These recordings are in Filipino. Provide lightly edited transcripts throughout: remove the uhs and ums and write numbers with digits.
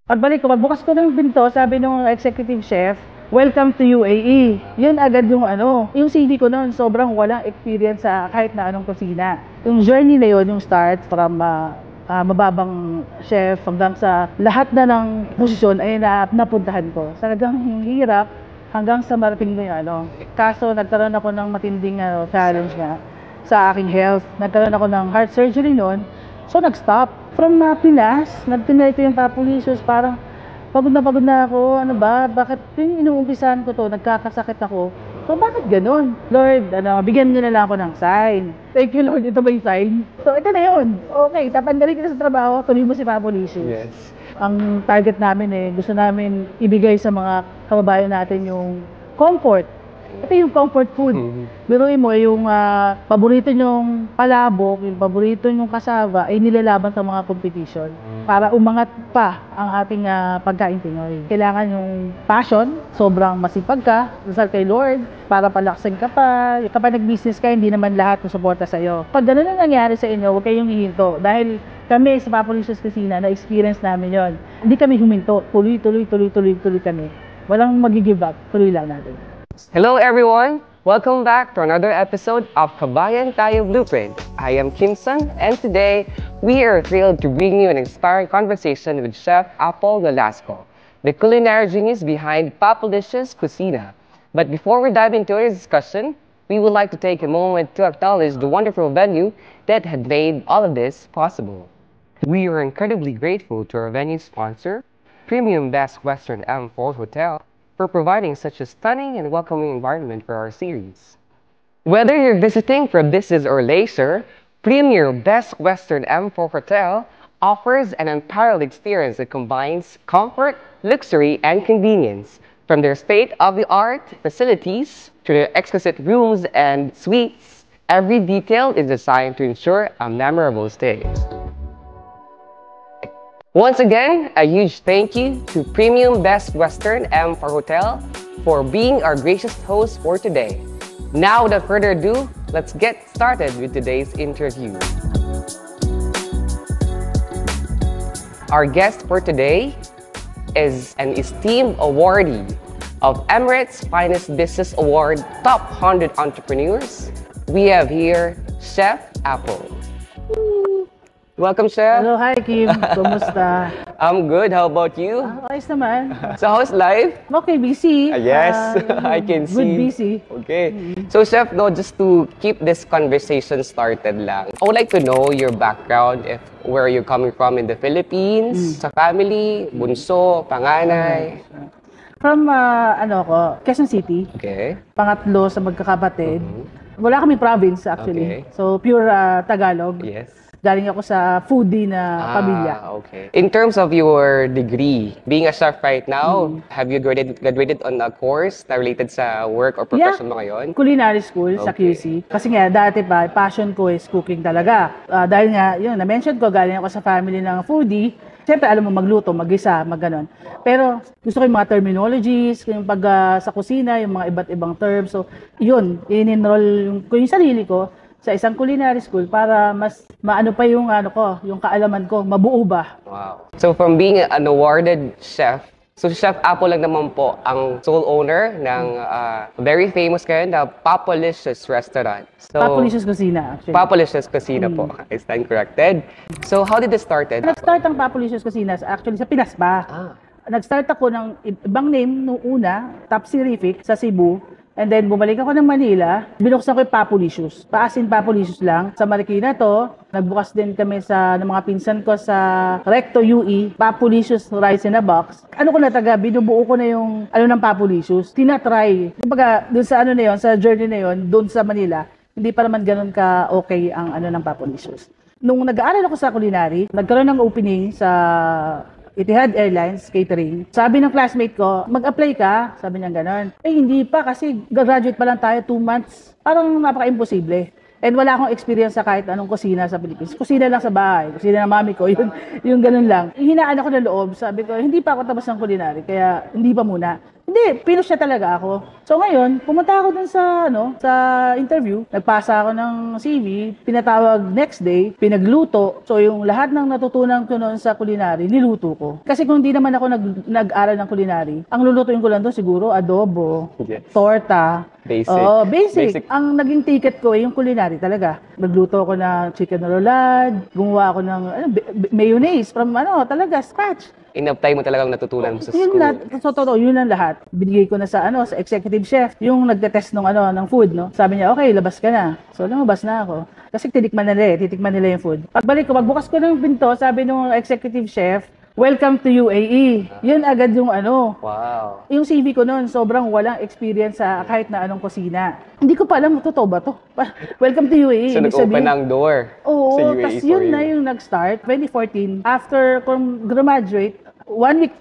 Pagbalik ko, pagbukas ko ng pinto, sabi ng executive chef, "Welcome to UAE." Yun agad yung yung CV ko noon, sobrang walang experience sa kahit na anong kusina. Yung journey na yun, yung start from mababang chef hanggang sa lahat na ng posisyon ay napuntahan ko. Talagang hirap hanggang sa marating na yung Kaso nagkaroon ako ng matinding challenge nga sa aking health. Nagkaroon ako ng heart surgery noon. So nag-stop. From Pinas, nagtinay ko yung Papolicious, parang pagod na ako, ano ba, bakit yung inuumpisahan ko to, nagkakasakit ako. So bakit ganun? Lord, bigyan niyo na lang ako ng sign. Thank you Lord, ito ba yung sign? So ito na yun. Okay, tatanggalin kita sa trabaho, tuloy mo si Papolicious. Yes. Ang target namin gusto namin ibigay sa mga kababayan natin yung comfort. Ito yung comfort food. Biruin mo, yung paborito nyong palabok, yung paborito nyong kasava, ay nilalaban sa mga competition para umangat pa ang ating pagkain Pinoy. Kailangan yung passion, sobrang masipag ka, dasal kay Lord, para palaksin ka pa. Kapag nag-business ka, hindi naman lahat susuporta sa'yo. Pag gano'n na nangyari sa inyo, huwag kayong hihinto. Dahil kami sa Papolicious Kusina, na-experience namin yon. Hindi kami huminto. Tuloy kami. Walang mag-give up. Tuloy lang natin. Hello everyone! Welcome back to another episode of Kabayan Tayo Blueprint. I am Kimson, and today we are thrilled to bring you an inspiring conversation with Chef Apple Velasco, the culinary genius behind Papolicious Kusina. But before we dive into our discussion, we would like to take a moment to acknowledge the wonderful venue that had made all of this possible. We are incredibly grateful to our venue sponsor, Premium Best Western M4 Hotel, for providing such a stunning and welcoming environment for our series. Whether you're visiting for business or leisure, Premier Best Western M4 Hotel offers an unparalleled experience that combines comfort, luxury, and convenience. From their state-of-the-art facilities to their exquisite rooms and suites, every detail is designed to ensure a memorable stay. Once again, a huge thank you to Premium Best Western M4 Hotel for being our gracious host for today. Now, without further ado, let's get started with today's interview. Our guest for today is an esteemed awardee of Emirates Finest Business Award Top 100 Entrepreneurs. We have here Chef Apple. Welcome, Chef. Hello, hi Kim. Kumusta? I'm good. How about you? Ayos naman. So, how's life? Okay, busy. Yes, I can see. Good busy. Okay. So, Chef, no, just to keep this conversation started lang, I would like to know your background, where you're coming from in the Philippines, sa family, bunso, panganay. From, Quezon City. Okay. Pangatlo sa magkakapatid. Wala kami province, actually. Okay. So, pure Tagalog. Yes. Galing ako sa foodie na pamilya. Okay. In terms of your degree, being a chef right now, have you graduated on a course na related sa work or profession mo ngayon? Culinary school sa QC. Kasi nga, dati pa, passion ko is cooking talaga. Dahil nga, yun, na-mention ko, galing ako sa family ng foodie. Siyempre, alam mo magluto, mag-isa, mag-ganon. Pero gusto ko yung mga terminologies, yung pag sa kusina, yung mga iba't ibang terms. So, yun, in-enroll yung sarili ko sa isang culinary school para mas maano pa yung yung kaalaman ko, mabuo ba. Wow. So from being an awarded chef, so Chef Apple lang naman po ang sole owner ng very famous ngayon na Papolicious Restaurant. So, Papolicious Kusina, actually. Papolicious Kusina po. I stand corrected. So how did this started? Nag-start ang Papolicious Kusina actually sa Pinas pa. Nag-start ako ng ibang name nung una, Top Serific sa Cebu. And then, bumalik ako ng Manila, binuksan ko yung Papolicious. Paasin Papolicious lang. Sa Marikina to, nagbukas din kami ng mga pinsan ko sa Recto UE, Papolicious Rice in a Box. Ano ko na binubuo ko na yung ng Papolicious. Tinatry. Kumbaga, dun sa sa journey na yon, dun sa Manila, hindi pa naman ganun ka okay ang ng Papolicious. Nung nag-aaral ako sa culinary, nagkaroon ng opening sa Etihad Airlines Catering. Sabi ng classmate ko, mag-apply ka. Sabi niya gano'n. Hindi pa kasi graduate pa lang tayo 2 months. Parang napaka-imposible. And wala akong experience sa kahit anong kusina sa Pilipinas. Kusina lang sa bahay. Kusina ng mami ko. Yung ganun lang. Hinaan ako ng loob. Sabi ko, hindi pa ako tapos ng culinary. Kaya hindi pa muna. Hindi, pinush niya talaga ako. So ngayon, pumunta ako dun sa, sa interview. Nagpasa ako ng CV, pinatawag next day, pinagluto. So yung lahat ng natutunan ko noon sa culinary, niluto ko. Kasi kung hindi naman ako nag-aral ng culinary, ang lulutuin ko lang doon siguro adobo, torta. Basic. Oo, basic. Ang naging ticket ko yung culinary talaga. Nagluto ako ng chicken roulade, gumawa ako ng mayonnaise from talaga scratch. In-apply mo talagang natutunan mo sa Yun school. totoo, yun lang lahat. Binigay ko na sa sa executive chef, yung nagte-test ng food, no. Sabi niya, "Okay, labas ka na." So lumabas na ako. Kasi titikman nila yung food. Pagbalik ko, pagbukas ko ng pinto, sabi ng executive chef, "Welcome to UAE." Yun agad yung Wow. Yung CV ko noon, sobrang walang experience sa kahit na anong kusina. Hindi ko pa alam, totoo ba to? Welcome to UAE. So, Ibig nag-open sabihin- ng door sa Oo, UAE tas for yun you. na yung nag-start, 2014. After kung graduate, 1 week,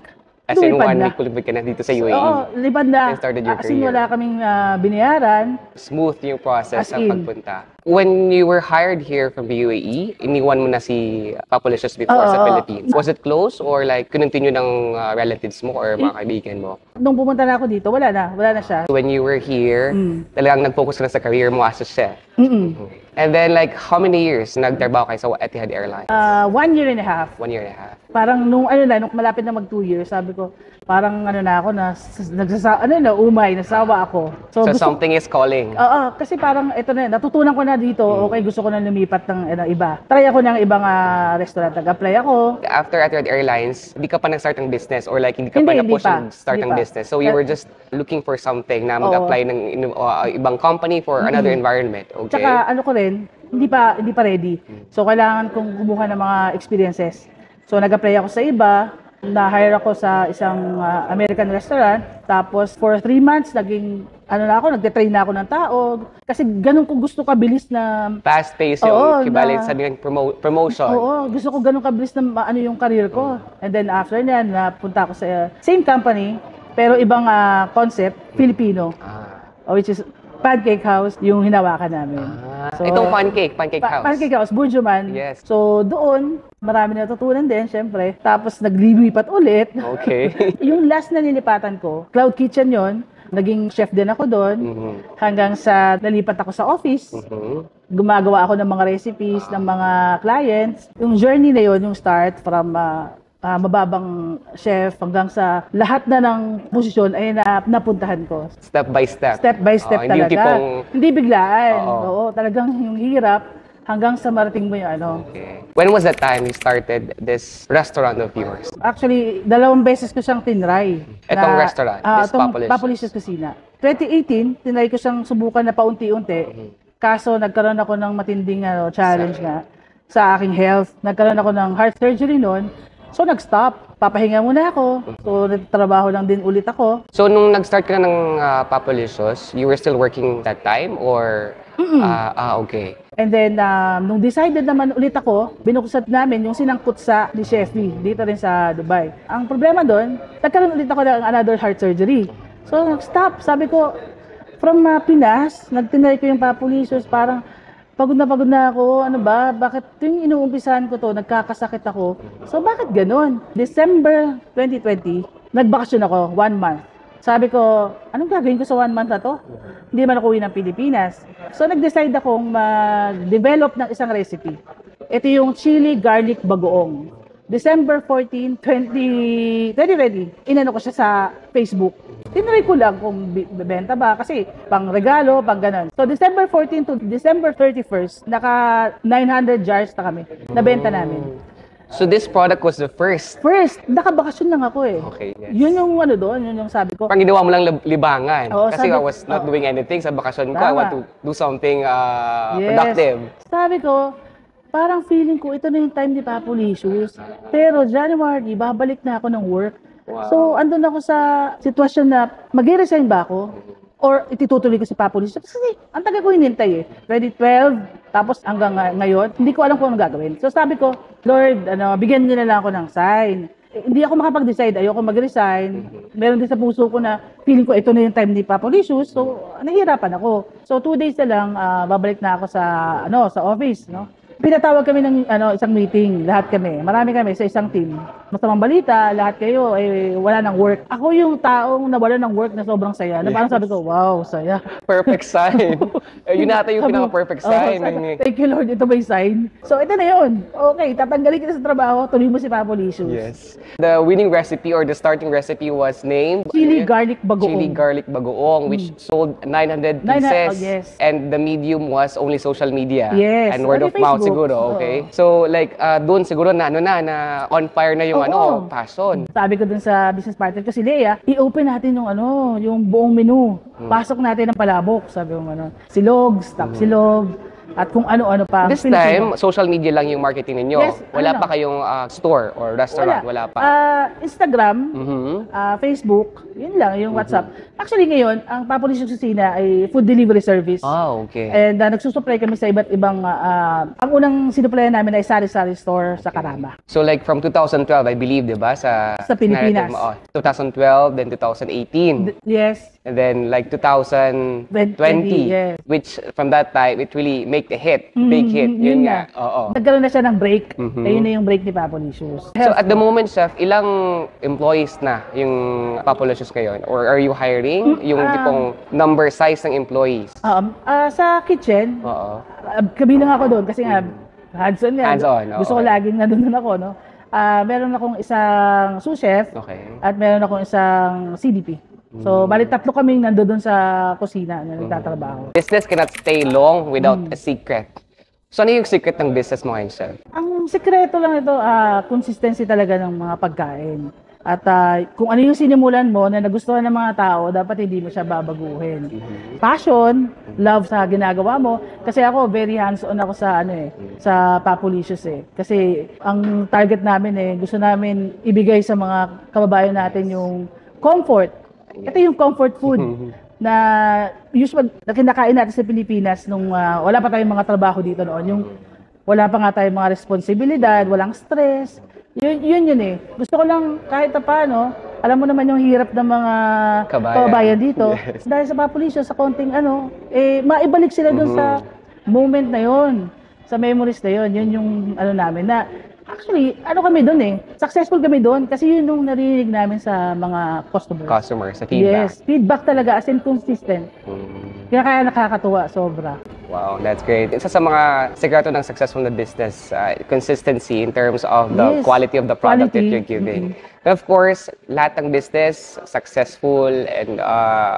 As in, lumipad 1 na. week lumipad ka na dito sa UAE. Oo, lipad na. And started your As in, career. wala kaming binayaran. Smooth yung process As ng in. pagpunta. When you were hired here from the UAE, iniwan mo na si Papa Licious before sa Oo. Philippines. Was it close or like continue ng relatives mo or mga kaibigan mo? Nung pumunta na ako dito, wala na siya. When you were here, talagang nag-focus ka na sa career mo as a chef. And then like, how many years nagtrabaho kayo sa Etihad Airlines? 1 year and a half. 1 year and a half. Parang nung malapit na mag 2 years, sabi ko, parang na ako na nasawa ako. So something is calling. Oo, kasi parang ito na, natutunan ko na dito, okay, gusto ko na lumipat ng iba. Try ako ng ibang restaurant, nag-apply ako. After Etihad Airlines, hindi ka pa nag-start ng business or like hindi ka pa Hindi na-push pa. ng start Hindi ng pa. business. So you were just looking for something na mag-apply ng ibang company for another environment. Okay? Tsaka ko rin, hindi pa ready. So kailangan kong kumuha ng mga experiences. So nag-apply ako sa iba, na-hire ako sa isang American restaurant. Tapos for 3 months, naging nagte-train na ako ng tao. Kasi ganun ko gusto kabilis na... Fast-paced Oo, yung kibalit sa promotion. Oo, gusto ko ganun kabilis na yung career ko. And then after na, napunta ako sa same company, pero ibang concept, Filipino. Which is Pancake House, yung hinawakan namin. So, Itong pancake house. Pancake House, Burjuman. Yes. So doon, marami natutunan din, syempre. Tapos naglilipat ulit. Okay. Yung last na nilipatan ko, Cloud Kitchen yon. Naging chef din ako doon. Hanggang sa nalipat ako sa office. Gumagawa ako ng mga recipes ng mga clients. Yung journey na yon, yung start from mababang chef hanggang sa lahat na ng posisyon ay napuntahan ko. Step by step. Step by step Hindi yung talaga. tipong... Hindi biglaan. Oo. Oo, talagang yung hirap hanggang sa marating mo yung Okay. When was that time you started this restaurant of yours? Actually, 2 beses ko siyang tinry. Itong restaurant, this Papa Licious. Papa Licious Cucina. 2018, tinry ko siyang subukan na paunti-unti. Kaso nagkaroon ako ng matinding challenge nga sa aking health. Nagkaroon ako ng heart surgery noon. So nag-stop. Papahinga muna ako. So nagtrabaho lang din ulit ako. So nung nag-start ka na ng Papa Licious, you were still working that time or... okay. And then, nung decided naman ulit ako, binuksan namin yung sinangkot sa ni Chefy, dito rin sa Dubai. Ang problema doon, nagkaroon ulit ako ng another heart surgery. So, nag-stop. Sabi ko, from Pinas, nagtinry ko yung Papa Licious, parang pagod na ako. Ano ba? Bakit yung inuumpisahan ko to, nagkakasakit ako. So, bakit ganun? December 2020, nagbakasyon ako, 1 month. Sabi ko, anong gagawin ko sa 1 month na to? Hindi man ako uwi ng Pilipinas. So, nag-decide akong mag-develop ng isang recipe. Ito yung chili garlic bagoong. December 14, 2020, inano ko siya sa Facebook. Tinry ko lang kung bebenta ba kasi pang regalo, pang ganun. So, December 14 to December 31st, naka 900 jars na kami. Nabenta namin. So this product was the first. First, nakabakasyon lang ako eh. Okay, yes. Yun yung doon, yun yung sabi ko. Parang ginawa mo lang libangan. Oo, Kasi sabi- I was not doing anything sa bakasyon ko. I Tama. want to do something Yes. productive. Sabi ko, parang feeling ko, ito na yung time ni Papa Licious. Pero January, babalik na ako ng work. Wow. So, andun ako sa sitwasyon na mag-resign ba ako? Or ititutuloy ko si Papa Licious? Kasi ang tagal ko hinintay eh. 2012, tapos hanggang ngayon, hindi ko alam kung ano gagawin. So sabi ko, Lord, bigyan niyo na lang ako ng sign. Hindi ako makapag-decide, ayoko mag-resign. Meron din sa puso ko na feeling ko ito na yung time ni Papa Licious. So, nahihirapan ako. So, 2 days na lang, babalik na ako sa, sa office, no? Pinatawag kami ng isang meeting, lahat kami. Marami kami sa isang team. Masamang balita, lahat kayo wala ng work. Ako yung taong nawala ng work na sobrang saya. Na parang sabi ko, wow, saya. Perfect sign. Yun natin yung pinaka-perfect sign. Thank you Lord, ito ba yung sign? So ito na yun. Okay, tatanggalin kita sa trabaho, tuloy mo si Papa Licious. Yes. The winning recipe or the starting recipe was named Chili garlic bagoong. Chili garlic bagoong, which sold 900 pieces. Yes. And the medium was only social media. Yes. And word of mouth siguro, okay? So like doon siguro na on fire na yung passion. Sabi ko dun sa business partner ko si Lea, i-open natin yung yung buong menu. Pasok natin ang palabok, sabi ko silog, stock silog, at kung ano-ano pa. This time, social media lang yung marketing ninyo. Yes, wala pa kayong store or restaurant, wala pa. Instagram, Facebook, yun lang, yung WhatsApp. Actually ngayon, ang Papa Licious Kusina ay food delivery service. Okay. And nagsusupply kami sa iba't ibang, ang unang sinuplayan namin ay sari-sari store sa Caraba. So like from 2012, I believe, di ba? Sa Pilipinas. 2012, then 2018. Yes. And then like 2020, yes. which from that time, it really make the hit, big hit. Yun nga. Oo. Nagkaroon na siya ng break. Ayun na yung break ni Papa Licious. So at the moment, Chef, ilang employees na yung Papa Licious ngayon? Or are you hiring yung tipong number size ng employees? Sa kitchen, kabilang ako doon kasi nga, hands-on nga. Hands-on, Gusto ko laging nandun ako, no? Meron akong isang sous chef at meron akong isang CDP. So, bali tatlo kaming nandoon sa kusina na nagtatrabaho. Business cannot stay long without a secret. So, ano yung secret ng business mo ngayon, Chef? Ang sekreto lang ito, consistency talaga ng mga pagkain. At kung ano yung sinimulan mo na nagustuhan ng mga tao, dapat hindi mo siya babaguhin. Passion, love sa ginagawa mo. Kasi ako, very hands-on ako sa sa Papa Licious Kasi ang target namin gusto namin ibigay sa mga kababayan natin yung comfort. Ito yung comfort food na usual na kinakain natin sa Pilipinas nung wala pa tayong mga trabaho dito noon. Yung wala pa nga tayong mga responsibilidad, walang stress. Yun Gusto ko lang kahit paano, alam mo naman yung hirap ng mga kababayan dito. Yes. Dahil sa Papa Licious, sa konting maibalik sila dun sa moment na yon, sa memories na yon. Yun yung namin na actually, kami doon successful kami doon kasi yun yung narinig namin sa mga customers. Sa feedback. Yes, feedback talaga as in consistent. Kaya nakakatuwa, sobra. Wow, that's great. Isa sa mga sekreto ng successful na business, consistency in terms of the quality of the product that you're giving. And of course, lahat ng business, successful and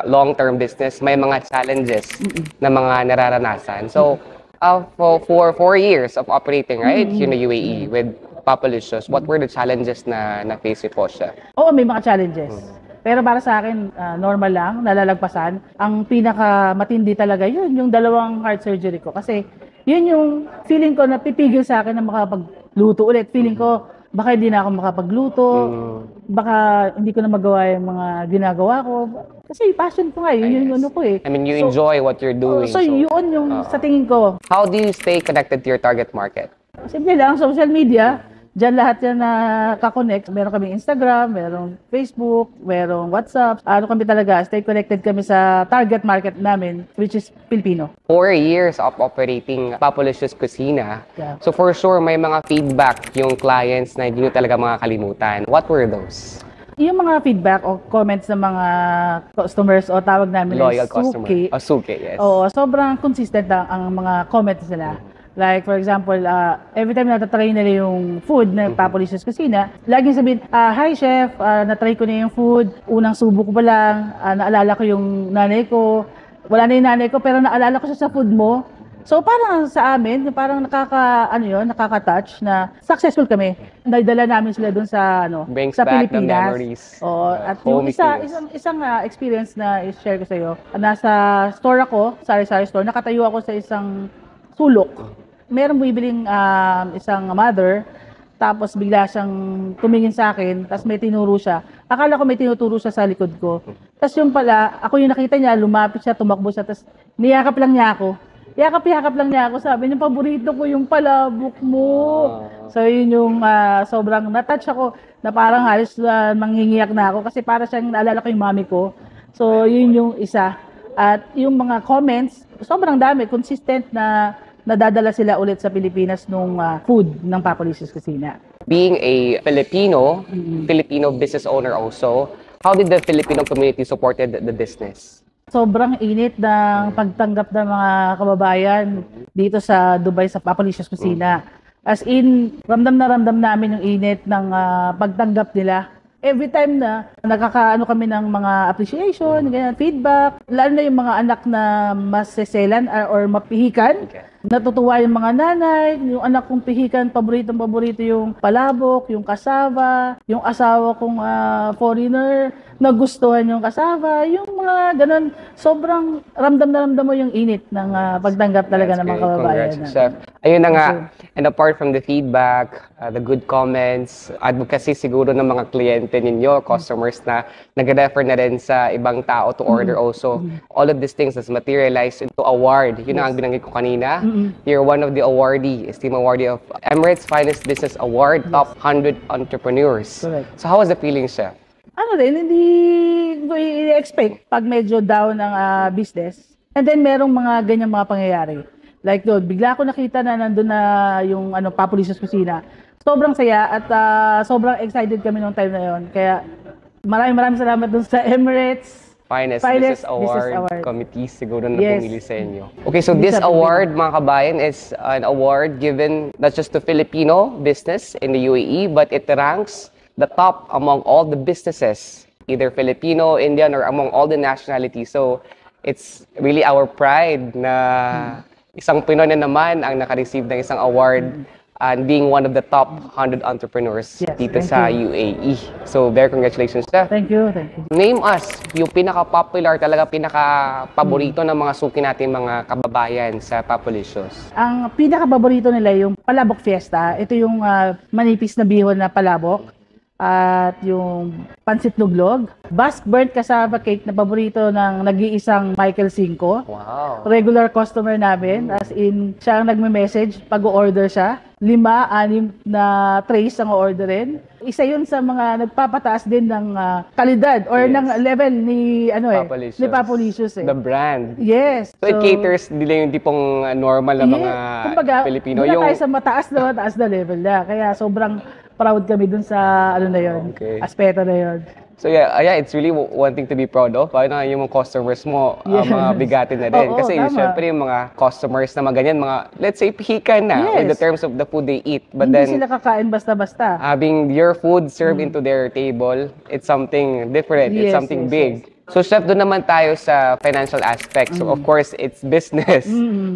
long-term business, may mga challenges na mga nararanasan. So, for 4 years of operating, right, here in the UAE with Papa Licious, what were the challenges na face po siya? Oo, may mga challenges. Pero para sa akin, normal lang, nalalagpasan. Ang pinaka-matindi talaga yun, yung 2 heart surgery ko. Kasi yun yung feeling ko na pipigil sa akin na makapagluto ulit. Feeling ko, baka hindi na ako makapagluto, baka hindi ko na magawa yung mga ginagawa ko. Kasi passion ko nga, yun yung ko I mean, you enjoy what you're doing. So yun yung sa tingin ko. How do you stay connected to your target market? Simple lang, social media. Diyan lahat yan na kakonect. Meron kami Instagram, meron Facebook, meron WhatsApp. Kami talaga, stay connected kami sa target market namin, which is Filipino. 4 years of operating Papa Licious Kusina. Yeah. So for sure, may mga feedback yung clients na hindi nyo talaga makakalimutan. What were those? Yung mga feedback o comments ng mga customers o tawag namin Loyal customer. Suki, yes. Oo, sobrang consistent ang mga comments nila. Like, for example, every time natatry nila yung food na Papa Licious Kusina, laging sabihin, hi chef, natry ko na yung food, unang subo ko pa lang, naalala ko yung nanay ko, wala na yung nanay ko, pero naalala ko siya sa food mo. So, parang sa amin, parang nakaka-touch na successful kami. Naidala namin sila dun sa, Brings sa back the Pilipinas. memories. At yung isang experience na i-share ko sa iyo, nasa store ako, sari-sari store, nakatayo ako sa isang sulok. Meron bibiling isang mother, tapos bigla siyang tumingin sa akin, tapos may tinuro siya. Akala ko may tinuturo siya sa likod ko. Tapos yung pala, ako yung nakita niya, lumapit siya, tumakbo siya, tapos niyakap lang niya ako. Yakap-yakap lang niya ako, sabi niya, paborito ko yung palabok mo. So yun yung sobrang natouch ako, na parang halos mangingiyak na ako, kasi para siyang naalala ko yung mami ko. So yun yung isa. At yung mga comments, sobrang dami, consistent na nadadala sila ulit sa Pilipinas nung food ng Papa Licious Cucina. Being a Filipino, Filipino business owner also, how did the Filipino community supported the business? Sobrang init ng pagtanggap ng mga kababayan dito sa Dubai sa Papa Licious Cucina. As in, ramdam na ramdam namin yung init ng pagtanggap nila. Every time na nakakaano kami ng mga appreciation, ganyan, feedback, lalo na yung mga anak na maseselan or mapihikan, natutuwa yung mga nanay, yung anak kong pihikan, paborito yung palabok, yung kasava, yung asawa kong foreigner, nagustuhan yung kasava, yung mga ganun, sobrang ramdam na ramdam mo yung init ng pagtanggap talaga ng mga kababayan. Congrats, Chef. Ayun na nga, and apart from the feedback, the good comments, advocacy siguro ng mga kliyente ninyo, customers na nag-refer na rin sa ibang tao to order also. All of these things has materialized into award. Yun ang binanggit ko kanina. You're one of the esteemed awardee of Emirates Finest Business Award, Top 100 Entrepreneurs. Correct. So how was the feeling, Chef? Ano din, hindi ko i-expect pag medyo down ang business. And then merong mga ganyang mga pangyayari. Like doon, bigla ko nakita na nandun na yung Papa Licious Cucina. Sobrang saya at sobrang excited kami nung time na yon. Kaya maraming salamat dun sa Emirates Finest Business Award Committee siguro na Yes. pumili sa inyo. Okay, so this award, mga kabayan, is an award given not just to Filipino business in the UAE, but it ranks the top among all the businesses, either Filipino, Indian, or among all the nationalities. So it's really our pride na isang Pinoy na naman ang naka-receive ng isang award and being one of the top 100 entrepreneurs Yes, dito thank sa you. UAE. So very congratulations, Chef. Thank you, thank you. Name us yung pinaka-popular, talaga pinaka-paborito ng mga suki natin mga kababayan sa Papa Licious. Ang pinaka-paborito nila yung Palabok Fiesta. Ito yung manipis na bihon na palabok. At yung pansit luglog. Basque burnt cassava cake na paborito ng nag-iisang Michael Cinco. Wow. Regular customer namin, as in, siya ang nagme-message pag o-order siya. 5, 6 na trays ang o-orderin. Isa yun sa mga nagpapataas din ng kalidad or Yes. ng level ni Papa Licious. ni Papa Licious. The brand. Yes. So, it caters nila yung tipong normal na mga kumbaga, Pilipino. doon na Yung, tayo sa mataas na level na. Kaya sobrang proud kami dun sa na yun, Okay. aspeto na yun. so yeah, it's really one thing to be proud of. Paano yung mga customers mo, Yes. mga bigatin na din. Oo, Kasi tama. syempre yung mga customers na mga ganyan, mga, let's say, pihikan na with the Yes. terms of the food they eat. But Hindi then, sila kakain basta-basta. having your food served into their table, it's something different. It's Yes, something yes, big. So, Chef, doon naman tayo sa financial aspect. So, of course, it's business.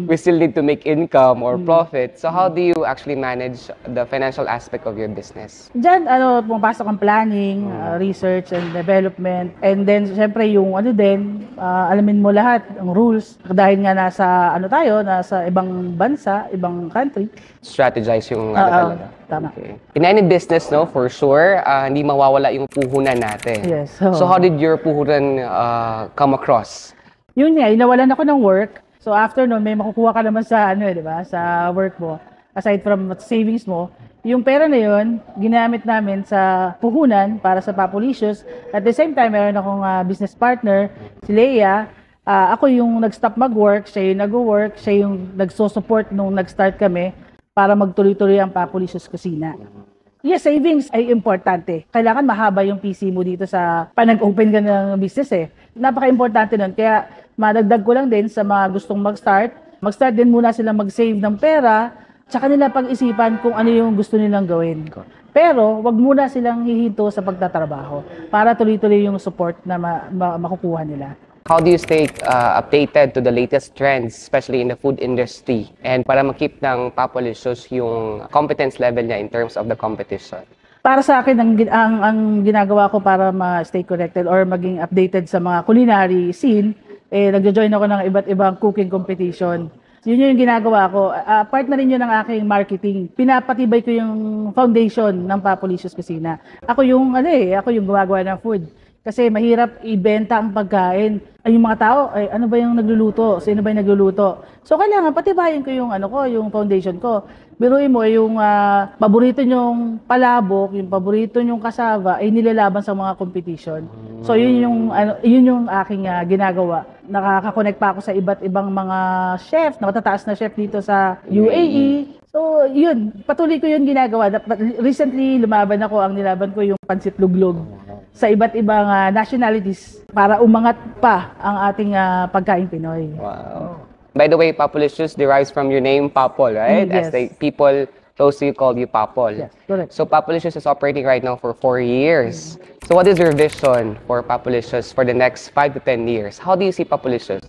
We still need to make income or profit. So, how do you actually manage the financial aspect of your business? Diyan, pumapasok ang planning, research and development. And then, syempre, yung alamin mo lahat, ang rules. Dahil nga nasa ibang bansa, ibang country. Strategize yung talaga. Tama. Okay. In any business, no, for sure, hindi mawawala yung puhunan natin. Yes. So, how did your puhunan come across? Yun nga, nawalan ako ng work. So after nun, may makukuha ka naman sa di ba? Sa work mo. Aside from savings mo, yung pera na yun, ginamit namin sa puhunan para sa Papa Licious. At the same time, meron akong business partner, si Leia. Ako yung nag-stop mag-work, siya yung nag-work, siya yung nagso-support nung nag-start kami para magtuloy-tuloy ang Papa Licious Cucina. Yes, savings ay importante. Kailangan mahaba yung PC mo dito sa panag-open ka ng business Napaka-importante nun. Kaya madagdag ko lang din sa mga gustong mag-start. Mag-start din muna sila mag-save ng pera, tsaka nila pag-isipan kung ano yung gusto nilang gawin. Pero wag muna silang hihinto sa pagtatrabaho para tuloy-tuloy yung support na makukuha nila. How do you stay updated to the latest trends, especially in the food industry, and para makip ng Papa Licious yung competence level niya in terms of the competition? Para sa akin, ang ginagawa ko para ma-stay connected or maging updated sa mga culinary scene, nagjo-join ako ng iba't ibang cooking competition. Yun yung ginagawa ko. Part na rin yun ng aking marketing. Pinapatibay ko yung foundation ng Papa Licious Cucina. Ako yung gumagawa ng food. Kasi mahirap ibenta ang pagkain. Ay, yung mga tao, ano ba yung nagluluto? Sino ba yung nagluluto? So, kailangan patibayin ko yung yung foundation ko. Biruin mo, yung paborito nyong palabok, yung paborito nyong kasava, ay nilalaban sa mga competition. So, yun yung aking ginagawa. nakaka-connect pa ako sa iba't ibang mga chef, na matataas na chef dito sa UAE. So, yun, patuloy ko yun ginagawa. Recently, lumaban ako, ang nilaban ko yung pansit luglog sa iba't ibang nationalities para umangat pa ang ating pagkain Pinoy. Wow. By the way, Papalicious derives from your name, Papol, right? Yes. As the people close to you call you Papol. Yes, correct. So Papalicious is operating right now for 4 years. So what is your vision for Papalicious for the next 5 to 10 years? How do you see Papalicious?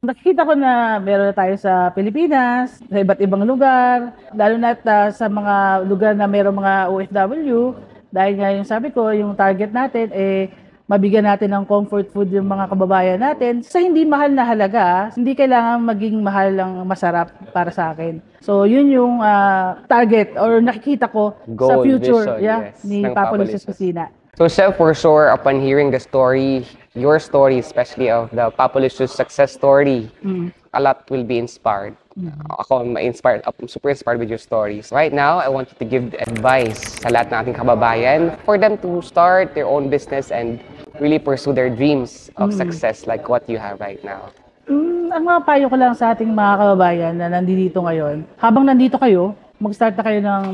Nakikita ko na meron na tayo sa Pilipinas, sa iba't ibang lugar, lalo na sa mga lugar na meron mga OFW, dahil nga yung sabi ko, yung target natin, mabigyan natin ng comfort food yung mga kababayan natin sa hindi mahal na halaga. Hindi kailangan maging mahal lang masarap para sa akin. So, yun yung target or nakikita ko sa Goal, future vision, yes, ni ng Papalicious Papalicious. Kusina. So Chef, for sure, upon hearing the story, your story, especially of the Papalicious success story, a lot will be inspired. Ako, ma-inspired, I'm super inspired with your stories. Right now, I want you to give advice sa lahat ng ating kababayan for them to start their own business and really pursue their dreams of success like what you have right now. Ang mga payo ko lang sa ating mga kababayan na nandito ngayon, habang nandito kayo, mag-start na kayo ng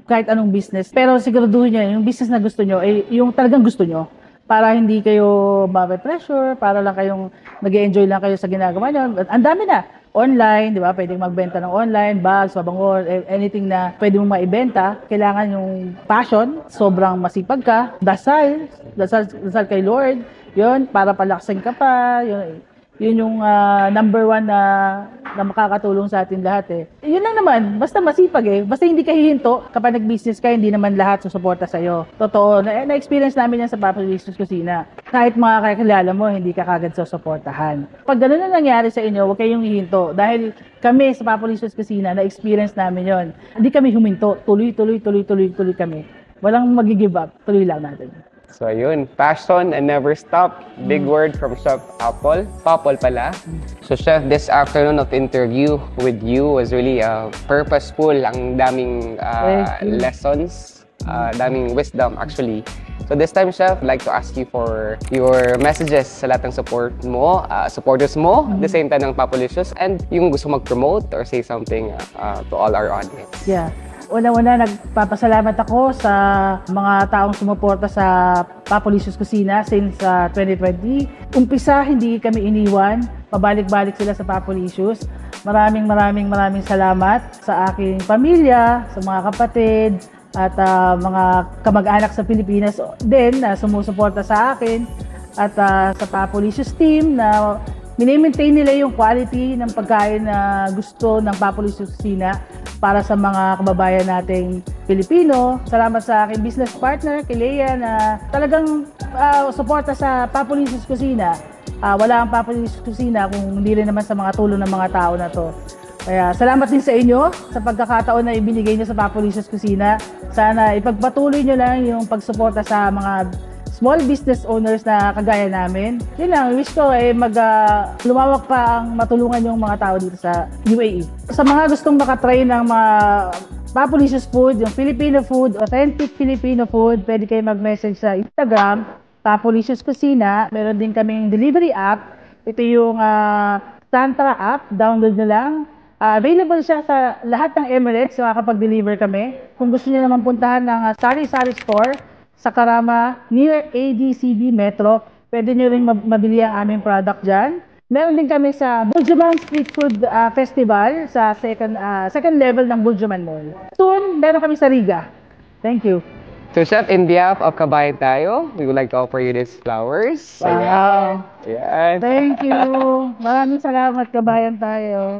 kahit anong business. Pero siguraduhin nyo, yung business na gusto nyo, yung talagang gusto nyo. Para hindi kayo ma-pressure, para lang kayong nag-enjoy lang kayo sa ginagawa nyo. Ang dami na. Online, di ba? Pwedeng magbenta ng online, bags, pabango, anything na pwede mong maibenta. Kailangan yung passion, sobrang masipag ka. Dasal kay Lord. Yun, para palaksin ka pa. Yun yung number one na makakatulong sa atin lahat Yun lang naman, basta masipag Basta hindi ka hihinto, kapag nag-business ka, hindi naman lahat susuporta sa'yo. Totoo, na-experience namin yan sa Papalicious Kusina. Kahit mga kakilala mo, hindi ka kagad susuportahan. Pag gano'n na nangyari sa inyo, huwag kayong hihinto. Dahil kami sa Papalicious Kusina, na-experience namin yon. Hindi kami huminto. Tuloy kami. Walang mag-give up. Tuloy lang natin. So yun, passion and never stop. Big word from Chef Apple. Papol pala. So Chef, this afternoon of interview with you was really purposeful. Ang daming lessons, daming wisdom actually. So this time, Chef, I'd like to ask you for your messages sa lahat ng supporters mo, at the same time ng Papalicious, and yung gusto mag-promote or say something to all our audience. Yeah. Una-una, nagpapasalamat ako sa mga taong sumuporta sa Papalicious Kusina since 2020. Umpisa, hindi kami iniwan. Pabalik-balik sila sa Papalicious. Maraming salamat sa aking pamilya, sa mga kapatid, at mga kamag-anak sa Pilipinas din na sumusuporta sa akin. At sa Papalicious team na mini-maintain nila yung quality ng pagkain na gusto ng Papalicious Kusina para sa mga kababayan nating Pilipino. Salamat sa aking business partner, kay Lea, na talagang suporta sa Papalicious Kusina. Wala ang Papalicious Kusina kung hindi rin naman sa mga tulong ng mga tao na to. Kaya salamat din sa inyo sa pagkakataon na ibinigay nyo sa Papalicious Kusina. Sana ipagpatuloy nyo lang yung pagsuporta sa mga small business owners na kagaya namin. Yun lang, wish ko lumawak pa ang matulungan yung mga tao dito sa UAE. Sa mga gustong makatry ng mga Papalicious food, yung Filipino food, authentic Filipino food, pwede kayo mag-message sa Instagram, Papalicious Kusina. Meron din kaming delivery app. Ito yung Tantra app, download nyo lang. Available siya sa lahat ng Emirates, makakapag-deliver kami. Kung gusto niyo naman puntahan ng Sari-Sari Store, sa Karama, near ADCB Metro. Pwede nyo rin mabili ang aming product dyan. Meron din kami sa Buljuman Street Food Festival sa second level ng Buljuman Mall. Soon, meron kami sa Riga. Thank you. So Chef, in behalf of Kabayan Tayo, we would like to offer you these flowers. Wow. Yeah. Thank you. Maraming salamat, Kabayan Tayo.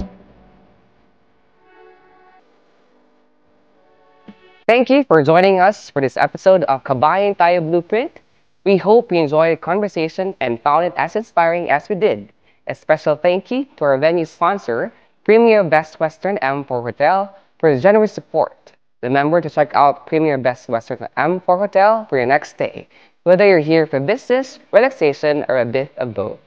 Thank you for joining us for this episode of Kabayan Tayo Blueprint. We hope you enjoyed the conversation and found it as inspiring as we did. A special thank you to our venue sponsor, Premier Best Western M4 Hotel, for his generous support. Remember to check out Premier Best Western M4 Hotel for your next stay, whether you're here for business, relaxation, or a bit of both.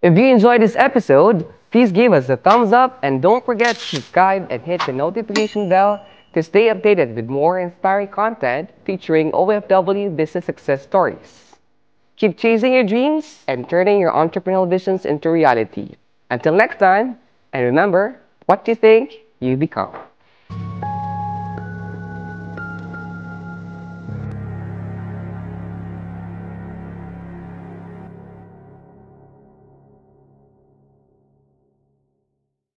If you enjoyed this episode, please give us a thumbs up and don't forget to subscribe and hit the notification bell to stay updated with more inspiring content featuring OFW business success stories. Keep chasing your dreams and turning your entrepreneurial visions into reality. Until next time, and remember, what you think, you become.